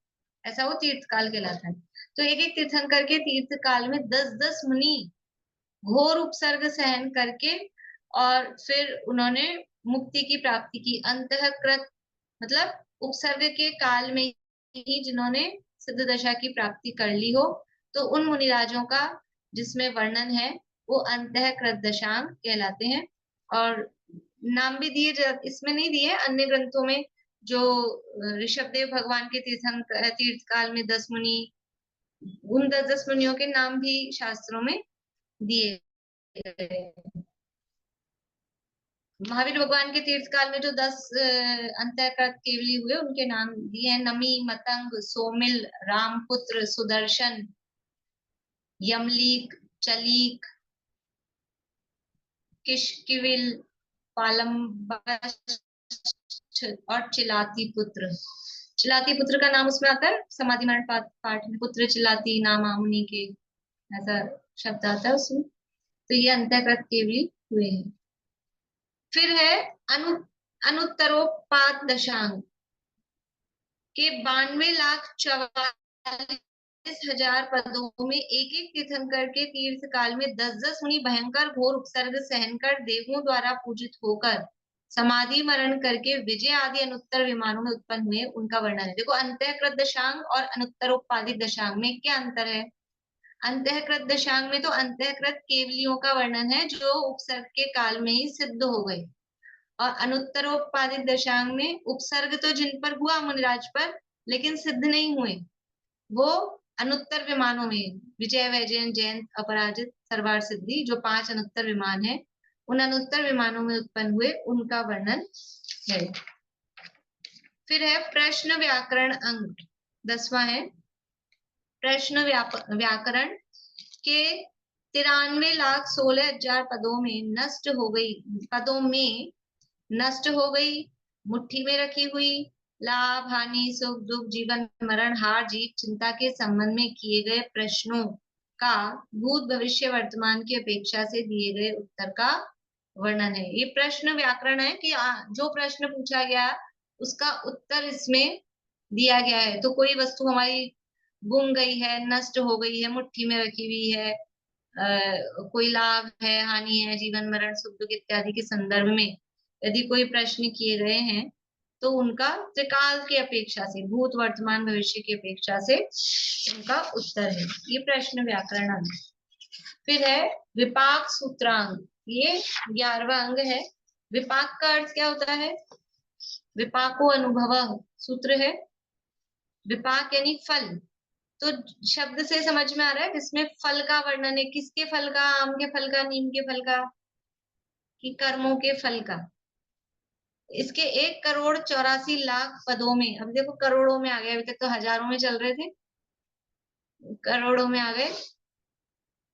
ऐसा वो तीर्थ काल कहलाता है। तो एक एक तीर्थंकर के तीर्थ काल में 10-10 मुनि घोर उपसर्ग सहन करके और फिर उन्होंने मुक्ति की प्राप्ति की। अंतःकृत मतलब उपसर्ग के काल में ही जिन्होंने सिद्ध दशा की प्राप्ति कर ली हो, तो उन मुनिराजों का जिसमें वर्णन है वो अंतःकृत दशांग कहलाते हैं। और नाम भी दिए इसमें नहीं दिए, अन्य ग्रंथों में जो ऋषभदेव भगवान के तीर्थ काल में 10 मुनि, उन 10-10 मुनियों के नाम भी शास्त्रों में दिए गए। महावीर भगवान के तीर्थ काल में जो 10 अंतःकृत केवली हुए उनके नाम दिए हैं। नमी, मतंग, सोमिल, रामपुत्र, सुदर्शन, यमलीक, चलीक, किशकिविल, पालम्बस और चिलाती पुत्र। चिलाती पुत्र का नाम उसमें आता है समाधि मरण पाठ में, पुत्र चिलाती नाम मुनि के, ऐसा शब्द आता है उसमें। तो ये अंतःकृत केवली हुए हैं। फिर है अनुत्तरोपात दशांग के 92,44,000 पदों में एक एक तीर्थंकर के तीर्थ काल में 10-10 मुनि भयंकर घोर उपसर्ग सहन कर देवों द्वारा पूजित होकर समाधि मरण करके विजय आदि अनुत्तर विमानों में उत्पन्न हुए, उनका वर्णन है। देखो अंतःकृत दशांग और अनुत्तरोपादित दशांग में क्या अंतर है? अंतःकृत दशांग में तो अंतःकृत केवलियों का वर्णन है जो उपसर्ग के काल में ही सिद्ध हो गए, और अनुत्तरोपादित दशांग में उपसर्ग तो जिन पर हुआ मुनिराज पर लेकिन सिद्ध नहीं हुए, वो अनुत्तर विमानों में विजय, वैजयंत, जयंत, अपराजित, सर्वार सिद्धि, जो 5 अनुत्तर विमान है, उन अनुत्तर विमानों में उत्पन्न हुए, उनका वर्णन है। फिर है प्रश्न व्याकरण अंग, 10वां है प्रश्न व्याकरण के 93,16,000 पदों में नष्ट हो गई, मुट्ठी में रखी हुई, लाभ, हानि, सुख, दुख, जीवन, मरण, हार, जीत, चिंता के संबंध में किए गए प्रश्नों का भूत, भविष्य, वर्तमान की अपेक्षा से दिए गए उत्तर का वर्णन है। ये प्रश्न व्याकरण है कि जो प्रश्न पूछा गया उसका उत्तर इसमें दिया गया है। तो कोई वस्तु हमारी गुम गई है, नष्ट हो गई है, मुट्ठी में रखी हुई है, कोई लाभ है, हानि है, जीवन, मरण, सुख, दुख इत्यादि के संदर्भ में यदि कोई प्रश्न किए गए हैं तो उनका त्रिकाल की अपेक्षा से, भूत, वर्तमान, भविष्य की अपेक्षा से उनका उत्तर है। ये प्रश्न व्याकरण। फिर है विपाक सूत्रांग, ये 11वां अंग है। विपाक का अर्थ क्या होता है? विपाको अनुभव सूत्र है। विपाक यानी फल। तो शब्द से समझ में आ रहा है जिसमें फल का वर्णन है। किसके फल का? आम के फल का, नीम के फल का, कि कर्मों के फल का। इसके 1,84,00,000 पदों में, अब देखो करोड़ों में आ गए, अभी तक तो हजारों में चल रहे थे, करोड़ों में आ गए।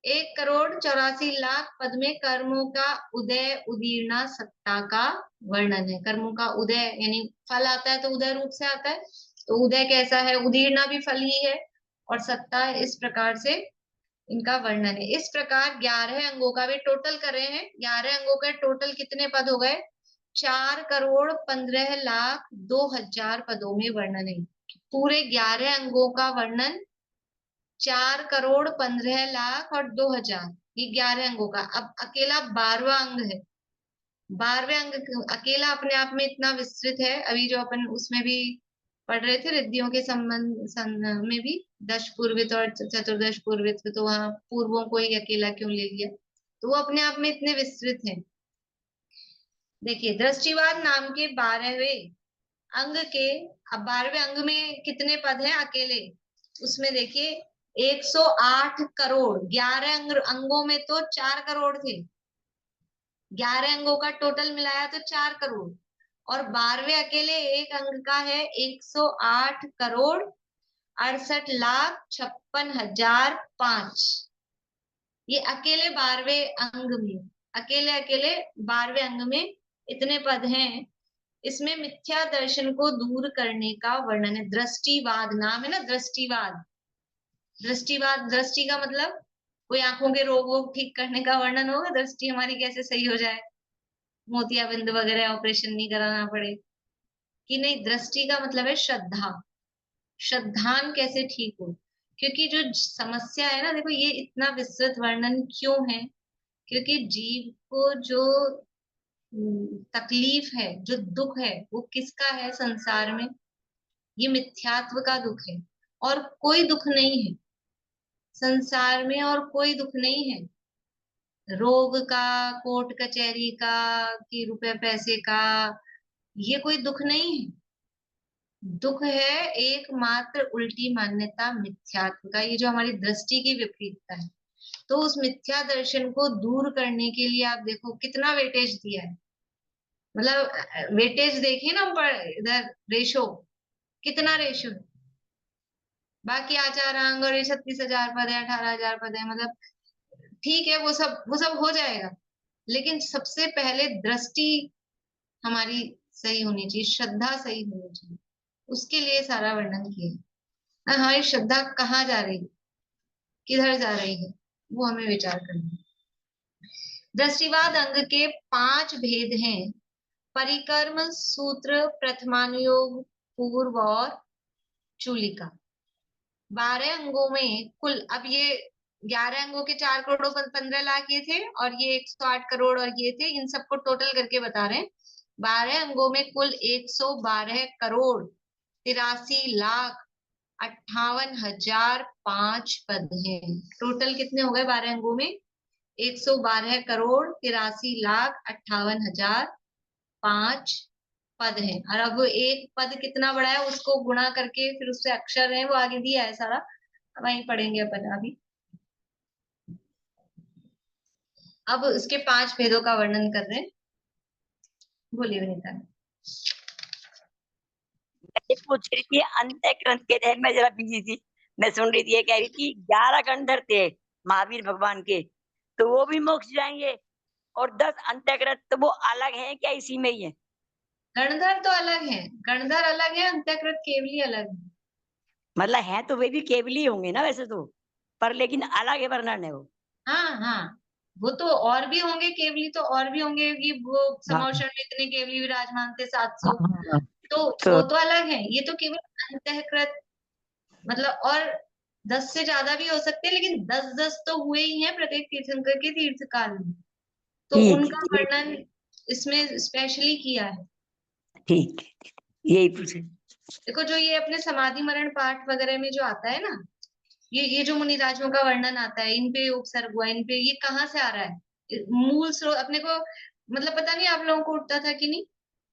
1,84,00,000 पद में कर्मों का उदय उदीर्णा सत्ता का वर्णन है। कर्मों का उदय यानी फल आता है तो उदय रूप से आता है, तो उदय कैसा है? उदीर्णा भी फल ही है, और सत्ता इस प्रकार से इनका वर्णन है। इस प्रकार 11 अंगों का वे टोटल कर रहे हैं। 11 अंगों के टोटल कितने पद हो गए? 4,15,02,000 पदों में वर्णन है। पूरे 11 अंगों का वर्णन 4,15,02,000, ये 11 अंगों का। अब अकेला 12वां अंग है। 12वें अंग अकेला अपने आप में इतना विस्तृत है। अभी जो अपन उसमें भी पढ़ रहे थे रिद्धियों के संबंध में भी, दश पूर्वित और चतुर्दश पूर्वित, तो वहां पूर्वों को ही अकेला क्यों ले लिया? तो वो अपने आप में इतने विस्तृत हैं। देखिए, दृष्टिवाद नाम के 12वें अंग के, अब 12वें अंग में कितने पद हैं अकेले? उसमें देखिए 108 करोड़। 11 अंगों में तो 4 करोड़ थे, 11 अंगों का टोटल मिलाया तो 4 करोड़, और 12वें अकेले एक अंग का है 108 करोड़ 68,56,005। ये अकेले 12वें अंग में, अकेले 12वें अंग में इतने पद हैं। इसमें मिथ्या दर्शन को दूर करने का वर्णन है। दृष्टिवाद नाम है ना, दृष्टिवाद। दृष्टिवाद, दृष्टि का मतलब कोई आंखों के रोग वोग ठीक करने का वर्णन होगा, दृष्टि हमारी कैसे सही हो जाए, मोतियाबिंद वगैरह ऑपरेशन नहीं कराना पड़े, कि नहीं। दृष्टि का मतलब है श्रद्धा, श्रद्धान कैसे ठीक हो। क्योंकि जो समस्या है ना, देखो ये इतना विस्तृत वर्णन क्यों है? क्योंकि जीव को जो तकलीफ है, जो दुख है, वो किसका है संसार में? ये मिथ्यात्व का दुख है, और कोई दुख नहीं है संसार में, और कोई दुख नहीं है। रोग का, कोर्ट कचहरी का, कि रुपए पैसे का, ये कोई दुख नहीं है। दुख है एकमात्र उल्टी मान्यता मिथ्यात्व का, ये जो हमारी दृष्टि की विपरीतता है। तो उस मिथ्या दर्शन को दूर करने के लिए आप देखो कितना वेटेज दिया है। मतलब वेटेज देखिए ना ऊपर, इधर रेशो, कितना रेशो है। बाकी आचार अंग और ये 36,000 पद है, 18,000 पद है, मतलब ठीक है, वो सब हो जाएगा। लेकिन सबसे पहले दृष्टि हमारी सही होनी चाहिए, श्रद्धा सही होनी चाहिए। उसके लिए सारा वर्णन किया है। हमारी श्रद्धा कहाँ जा रही है, किधर जा रही है, वो हमें विचार करना है। दृष्टिवाद अंग के 5 भेद हैं। परिकर्म, सूत्र, प्रथमानुयोग, पूर्व और चूलिका। 12 अंगों में कुल, अब ये 11 अंगों के 4,15,00,000 ये थे, और ये 108 करोड़ और ये थे, इन सबको टोटल करके बता रहे हैं। 12 अंगों में कुल 112 करोड़ 83,58,005 पद हैं। टोटल कितने हो गए 12 अंगों में? 112 करोड़ 83,58,005 पद है। और अब एक पद कितना बड़ा है उसको गुणा करके फिर उससे अक्षर है वो आगे दिया है सारा, वहीं पढ़ेंगे अपन अभी। अब इसके 5 भेदों का वर्णन कर रहे हैं। बोलिए विनीता। मैं पूछ रही थी अंतःकरण के ध्यान में जरा बिजी थी, मैं सुन रही थी। ये कह रही थी 11 गंधर्व थे महावीर भगवान के, तो वो भी मोक्ष जाएंगे, और 10 अंतःकरण तो वो अलग हैं क्या, इसी में ही है? गणधर तो अलग है, गणधर अलग है, अंतःकृत केवली अलग है। मतलब है तो वे भी केवली होंगे ना वैसे तो, पर लेकिन अलग है वर्णन है वो। हाँ हाँ, वो तो और भी होंगे केवली, तो और भी होंगे कि वो हाँ समावरण में इतने केवली विराजमान थे 700, हाँ, तो तो वो तो अलग है। ये तो केवल अंतःकृत, मतलब और 10 से ज्यादा भी हो सकते हैं, लेकिन 10-10 तो हुए ही हैं प्रत्येक तीर्थंकर के तीर्थकाल में, तो ठीक उनका वर्णन इसमें स्पेशली किया है। ठीक, यही पूछे। देखो जो ये अपने समाधि मरण पाठ वगैरह में जो आता है ना, ये जो मुनिराजों का वर्णन आता है, इन पे उपसर्ग हुआ, इन पे, ये कहाँ से आ रहा है? मूल स्रोत अपने को, मतलब पता नहीं आप लोगों को उठता था कि नहीं,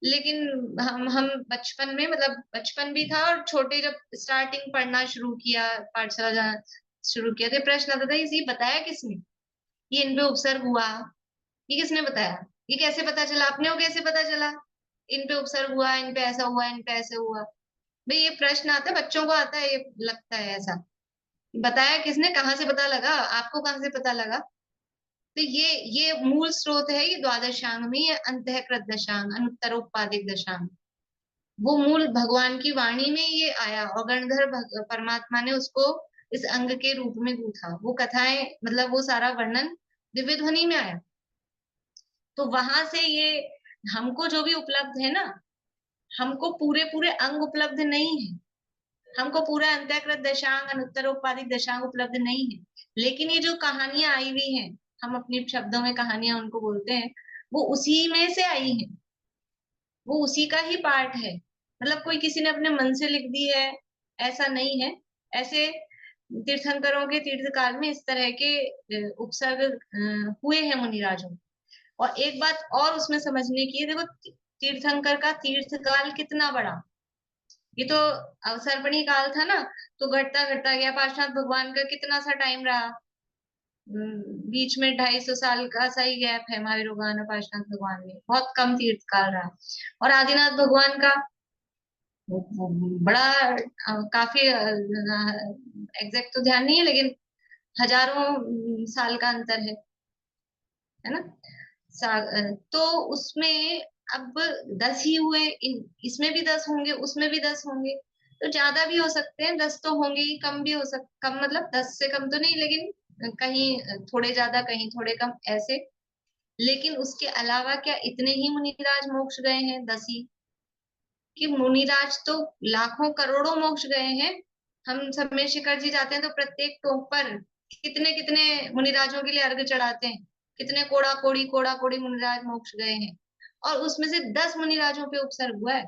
लेकिन हम बचपन में, मतलब बचपन भी था और छोटे जब स्टार्टिंग पढ़ना शुरू किया, पाठशाला जाना शुरू किया, तो प्रश्न आता था ये बताया किसने, ये इन पे उपसर्ग हुआ, ये किसने बताया, ये कैसे पता चला, अपने को कैसे पता चला इन पे उपसर्ग हुआ, इन पे ऐसा हुआ, इन पे ऐसे हुआ। भाई ये प्रश्न आता है, बच्चों को आता है, ये लगता है ऐसा, बताया किसने, कहाँ से पता लगा, आपको कहाँ से पता लगा। तो ये मूल स्रोत है, ये द्वादशांग में, ये अंतःकृत दशांग, अनुत्तरोत्पादिक दशांग, वो मूल भगवान की वाणी में ये आया और गणधर परमात्मा ने उसको इस अंग के रूप में गूंथा, वो कथाएं, मतलब वो सारा वर्णन दिव्य ध्वनि में आया। तो वहां से ये हमको जो भी उपलब्ध है ना, हमको पूरे पूरे अंग उपलब्ध नहीं है, हमको पूरा अंतःकृत दशांग, अनुत्तरोत्पादिक दशांग उपलब्ध नहीं है, लेकिन ये जो कहानियां आई हुई हैं, हम अपने शब्दों में कहानियां उनको बोलते हैं, वो उसी में से आई हैं, वो उसी का ही पार्ट है। मतलब कोई किसी ने अपने मन से लिख दी है, ऐसा नहीं है। ऐसे तीर्थंकरों के तीर्थ काल में इस तरह के उपसर्ग हुए हैं मुनिराजों। और एक बात और उसमें समझने की है, देखो तीर्थंकर का तीर्थ काल कितना बड़ा, ये तो अवसर्पणी काल था ना, तो घटता घटता गया, पार्श्वनाथ भगवान का कितना सा टाइम रहा, बीच में 250 साल का सा ही गैप है हमारे रोगान और पार्श्वनाथ भगवान में, बहुत कम तीर्थ काल रहा। और आदिनाथ भगवान का बड़ा काफी एग्जैक्ट तो ध्यान नहीं है, लेकिन हजारों साल का अंतर है ना। तो उसमें अब 10 ही हुए, इसमें भी 10 होंगे, उसमें भी 10 होंगे, तो ज्यादा भी हो सकते हैं, 10 तो होंगे ही, कम भी हो सकते, कम मतलब 10 से कम तो नहीं, लेकिन कहीं थोड़े ज्यादा कहीं थोड़े कम ऐसे। लेकिन उसके अलावा क्या इतने ही मुनिराज मोक्ष गए हैं, 10 ही? कि मुनिराज तो लाखों करोड़ों मोक्ष गए हैं। हम सब में शिखर जी जाते हैं तो प्रत्येक टोक पर कितने कितने मुनिराजों के लिए अर्घ चढ़ाते हैं, कितने कोड़ा कोड़ी मुनिराज मोक्ष गए हैं, और उसमें से 10 मुनिराजों पे उपसर्ग हुआ है।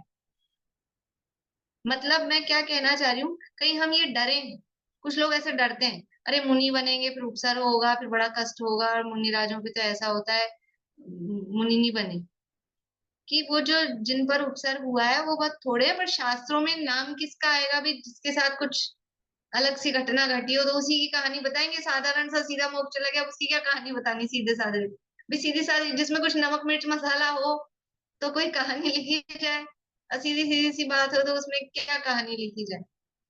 मतलब मैं क्या कहना चाह रही हूँ, कहीं हम ये डरे हैं, कुछ लोग ऐसे डरते हैं, अरे मुनि बनेंगे फिर उपसर्ग होगा, फिर बड़ा कष्ट होगा, और मुनिराजों पे तो ऐसा होता है, मुनि नहीं बने। कि वो जो जिन पर उपसर्ग हुआ है वो बहुत थोड़े हैं, पर शास्त्रों में नाम किसका आएगा भी, जिसके साथ कुछ अलग सी घटना घटी हो तो उसी की कहानी बताएंगे। साधारण सा सीधा मोक्ष चला गया, उसकी क्या कहानी बतानी, सीधे साधे भी, सीधी साधी जिसमें कुछ नमक मिर्च मसाला हो तो कोई कहानी लिखी जाए, और सीधी सीधी सी बात हो तो उसमें क्या कहानी लिखी जाए।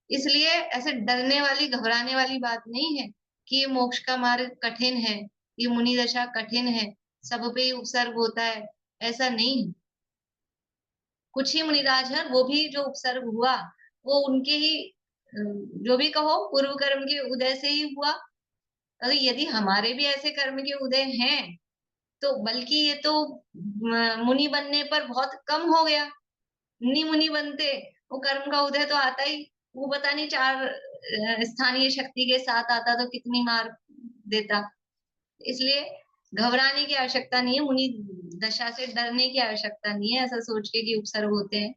इसलिए ऐसे डरने वाली घबराने वाली बात नहीं है कि ये मोक्ष का मार्ग कठिन है, ये मुनि दशा कठिन है, सब पे ही उपसर्ग होता है, ऐसा नहीं है। कुछ ही मुनिराज हैं, वो भी जो उपसर्ग हुआ वो उनके ही जो भी कहो पूर्व कर्म के उदय से ही हुआ। अगर यदि हमारे भी ऐसे कर्म के उदय हैं तो बल्कि ये तो मुनि बनने पर बहुत कम हो गया, नहीं मुनि बनते, वो कर्म का उदय तो आता ही, वो पता नहीं 4 स्थानीय शक्ति के साथ आता तो कितनी मार देता। इसलिए घबराने की आवश्यकता नहीं है, मुनि दशा से डरने की आवश्यकता नहीं है, ऐसा सोच के कि उपसर्ग होते हैं,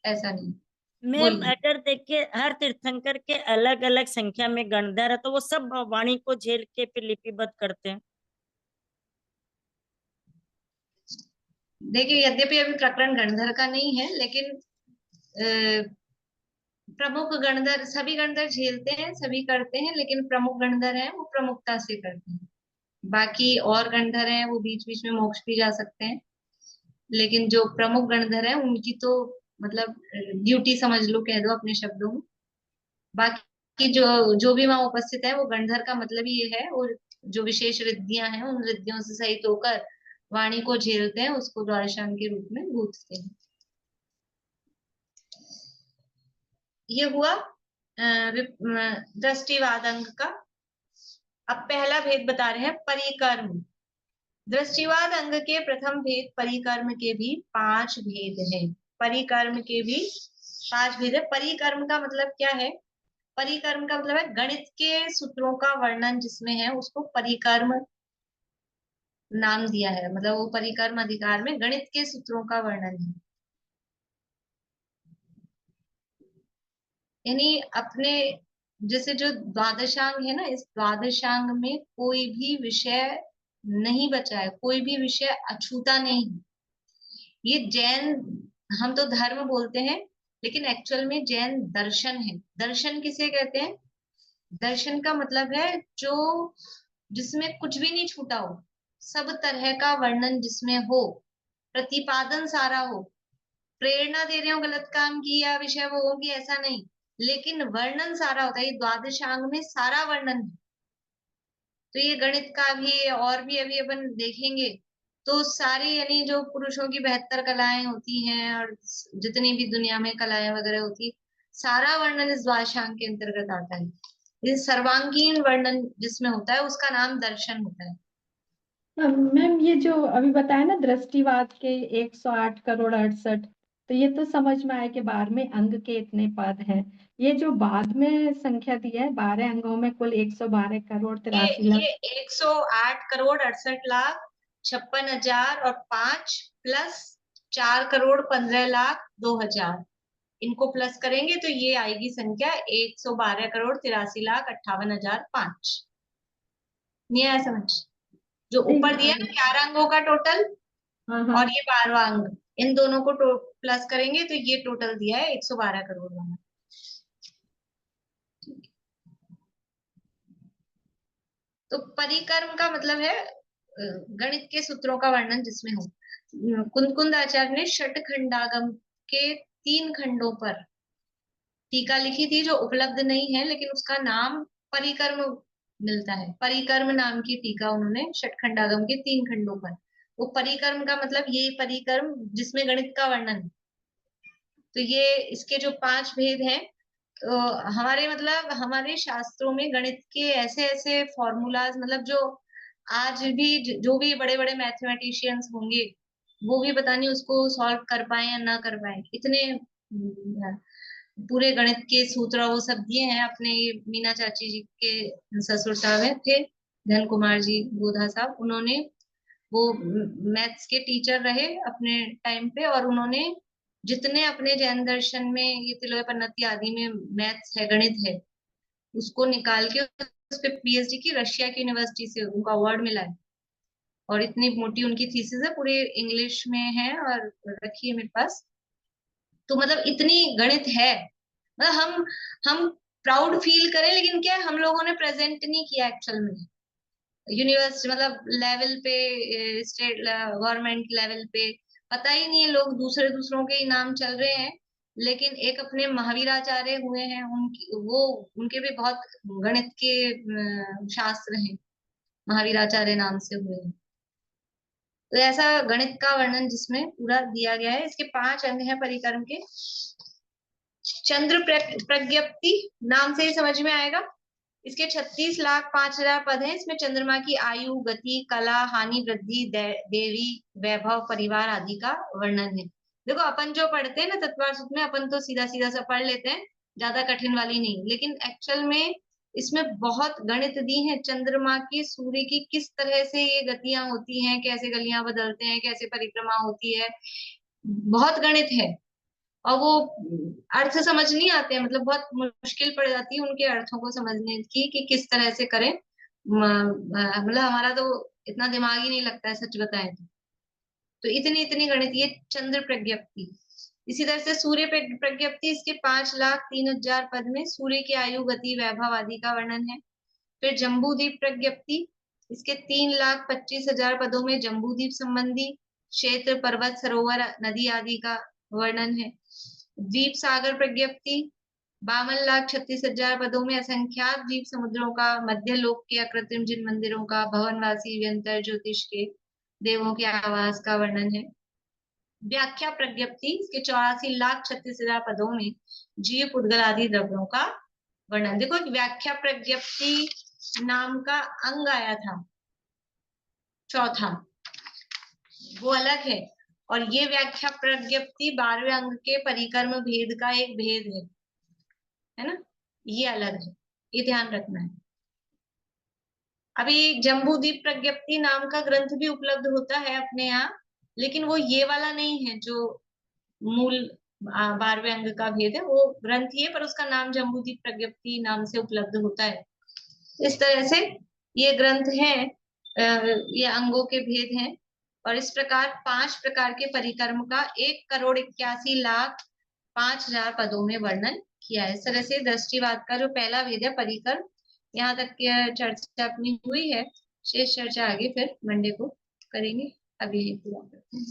ऐसा नहीं। मैम बोलिए। अगर देखिए हर तीर्थंकर के अलग अलग संख्या में गणधर है, तो वो सब वाणी को झेल के फिर लिपिबद्ध करते हैं। देखिए यद्यपि अभी प्रकरण गणधर का नहीं है, लेकिन प्रमुख गणधर, सभी गणधर झेलते हैं, सभी करते हैं, लेकिन प्रमुख गणधर हैं वो प्रमुखता से करते हैं। बाकी और गणधर हैं वो बीच बीच में मोक्ष भी जा सकते हैं, लेकिन जो प्रमुख गणधर हैं उनकी तो मतलब ड्यूटी समझ लो, कह दो अपने शब्दों में। बाकी जो जो भी वहां उपस्थित है वो गणधर का मतलब ही ये है, और जो विशेष रिद्धियां हैं उन रिद्धियों से सहित होकर वाणी को झेलते हैं, उसको द्वादशांग के रूप में गूंथते हैं। ये हुआ दृष्टिवाद अंग का। अब पहला भेद बता रहे हैं, परिकर्म। दृष्टिवाद अंग के प्रथम भेद परिकर्म के भी 5 भेद हैं। परिकर्म के भी 5 भेद है। परिकर्म का मतलब क्या है? परिकर्म का मतलब है गणित के सूत्रों का वर्णन जिसमें है उसको परिकर्म नाम दिया है। मतलब वो परिकर्म अधिकार में गणित के सूत्रों का वर्णन है, यानी अपने जैसे जो द्वादशांग है ना, इस द्वादशांग में कोई भी विषय नहीं बचा है, कोई भी विषय अछूता नहीं है। ये जैन, हम तो धर्म बोलते हैं लेकिन एक्चुअल में जैन दर्शन है। दर्शन किसे कहते हैं? दर्शन का मतलब है जो, जिसमें कुछ भी नहीं छूटा हो, सब तरह का वर्णन जिसमें हो, प्रतिपादन सारा हो, प्रेरणा दे रहे हो गलत काम की या विषय वो होगी ऐसा नहीं, लेकिन वर्णन सारा होता है। ये द्वादशांग में सारा वर्णन है। तो ये गणित का भी है, और भी अभी अपन देखेंगे तो सारी, यानी जो पुरुषों की 72 कलाएं होती हैं और जितनी भी दुनिया में कलाएं वगैरह होती है, सारा वर्णन इस द्वादशांग के अंतर्गत आता है। ये सर्वांगीण वर्णन जिसमें होता है उसका नाम दर्शन होता है। मैम ये जो अभी बताया ना दृष्टिवाद के 108 करोड़ 68, तो ये तो समझ में आया कि 12वें अंग के इतने पद हैं। ये जो बाद में संख्या दी है 12 अंगों में कुल 112 करोड़ 83 लाख, ये 108 करोड़ 68 लाख 56,000 और 5 प्लस 4 करोड़ 15 लाख 2,000, इनको प्लस करेंगे तो ये आएगी संख्या 112 करोड़ 83 लाख 58,005। नहीं आया समझ? जो ऊपर दिया ना 11 अंगों का टोटल हाँ हाँ और ये 12वां अंग, इन दोनों को प्लस करेंगे तो ये टोटल दिया है 112 करोड़ वाला। तो परिकर्म का मतलब है गणित के सूत्रों का वर्णन जिसमें हो। कुंद आचार्य ने षटखंडागम के 3 खंडों पर टीका लिखी थी जो उपलब्ध नहीं है, लेकिन उसका नाम परिकर्म मिलता है। परिकर्म नाम की टीका उन्होंने षटखंडागम के 3 खंडों पर। वो परिकर्म का मतलब ये परिकर्म जिसमें गणित का वर्णन है। तो ये इसके जो 5 भेद हैं, तो हमारे मतलब हमारे शास्त्रों में गणित के ऐसे ऐसे फॉर्मूलाज, मतलब जो आज भी जो भी बड़े बड़े मैथमेटिशियंस होंगे वो भी पता नहीं उसको सॉल्व कर पाए या ना कर पाए, इतने पूरे गणित के सूत्र वो सब दिए हैं। अपने मीना चाची जी के ससुर साहब थे धन कुमार जी गोधा साहब, उन्होंने वो मैथ्स के टीचर रहे अपने टाइम पे, और उन्होंने जितने अपने जैन दर्शन में ये तिलोय पन्नति आदि में मैथ्स है, गणित है, उसको निकाल के उस पे पीएचडी की रशिया की यूनिवर्सिटी से उनको अवार्ड मिला है। और इतनी मोटी उनकी थीसिस है, पूरे इंग्लिश में है और रखी है मेरे पास। तो मतलब इतनी गणित है, मतलब हम प्राउड फील करें, लेकिन क्या है, हम लोगों ने प्रेजेंट नहीं किया एक्चुअल में यूनिवर्सिटी मतलब लेवल पे, स्टेट गवर्नमेंट लेवल पे पता ही नहीं है, लोग दूसरों के ही नाम चल रहे हैं। लेकिन एक अपने महावीराचार्य हुए हैं, उनके भी बहुत गणित के शास्त्र हैं, महावीराचार्य नाम से हुए हैं। तो ऐसा गणित का वर्णन जिसमें पूरा दिया गया है। इसके 5 अंग हैं परिकर्म के। चंद्र प्रज्ञप्ति नाम से ही समझ में आएगा। इसके 36,05,000 पद हैं। इसमें चंद्रमा की आयु, गति, कला, हानि, वृद्धि, देवी, वैभव, परिवार आदि का वर्णन है। देखो अपन जो पढ़ते हैं ना तत्वार सूत्र में, अपन तो सीधा सीधा सा पढ़ लेते हैं, ज्यादा कठिन वाली नहीं, लेकिन एक्चुअल में इसमें बहुत गणित दी है। चंद्रमा की, सूर्य की किस तरह से ये गतियां होती हैं, कैसे गलियां बदलते हैं, कैसे परिक्रमा होती है, बहुत गणित है। और वो अर्थ समझ नहीं आते हैं, मतलब बहुत मुश्किल पड़ जाती है उनके अर्थों को समझने की कि किस तरह से करें। मतलब हमारा तो इतना दिमाग ही नहीं लगता है सच बताएं तो इतनी इतनी गणित ये चंद्र प्रज्ञप्ति। इसी तरह से सूर्य प्रज्ञप्ति, इसके 5,03,000 पद में सूर्य की आयु, गति, वैभव आदि का वर्णन है। फिर जम्बूद्वीप प्रज्ञप्ति, इसके 3,25,000 पदों में जम्बूद्वीप संबंधी क्षेत्र, पर्वत, सरोवर, नदी आदि का वर्णन है। द्वीप सागर प्रज्ञप्ति 52,36,000 पदों में असंख्यात द्वीप समुद्रों का, मध्य लोक के अकृत्रिम जिन मंदिरों का, भवनवासी व्यंतर ज्योतिष के देवों के आवास का वर्णन है। व्याख्या प्रज्ञप्ति, इसके 84,36,000 पदों में जीव, पुद्गल आदि द्रव्यों का वर्णन। देखो व्याख्या प्रज्ञप्ति नाम का अंग आया था चौथा, वो अलग है, और ये व्याख्या प्रज्ञप्ति 12वें अंग के परिकर्म भेद का एक भेद है ना, ये अलग है, ये ध्यान रखना है। अभी जम्बूद्वीप प्रज्ञप्ति नाम का ग्रंथ भी उपलब्ध होता है अपने यहाँ, लेकिन वो ये वाला नहीं है जो मूल 12वें अंग का भेद है, वो ग्रंथ ही है, पर उसका नाम जम्बूद्वीप प्रज्ञप्ति नाम से उपलब्ध होता है। इस तरह से ये ग्रंथ है ये अंगों के भेद हैं। और इस प्रकार 5 प्रकार के परिकर्म का 1,81,05,000 पदों में वर्णन किया है। इस तरह से दृष्टिवाद का जो पहला भेद है परिकर्म, यहाँ तक की चर्चा अपनी हुई है। शेष चर्चा आगे फिर मंडे को करेंगे। अभी पूरा करते हैं।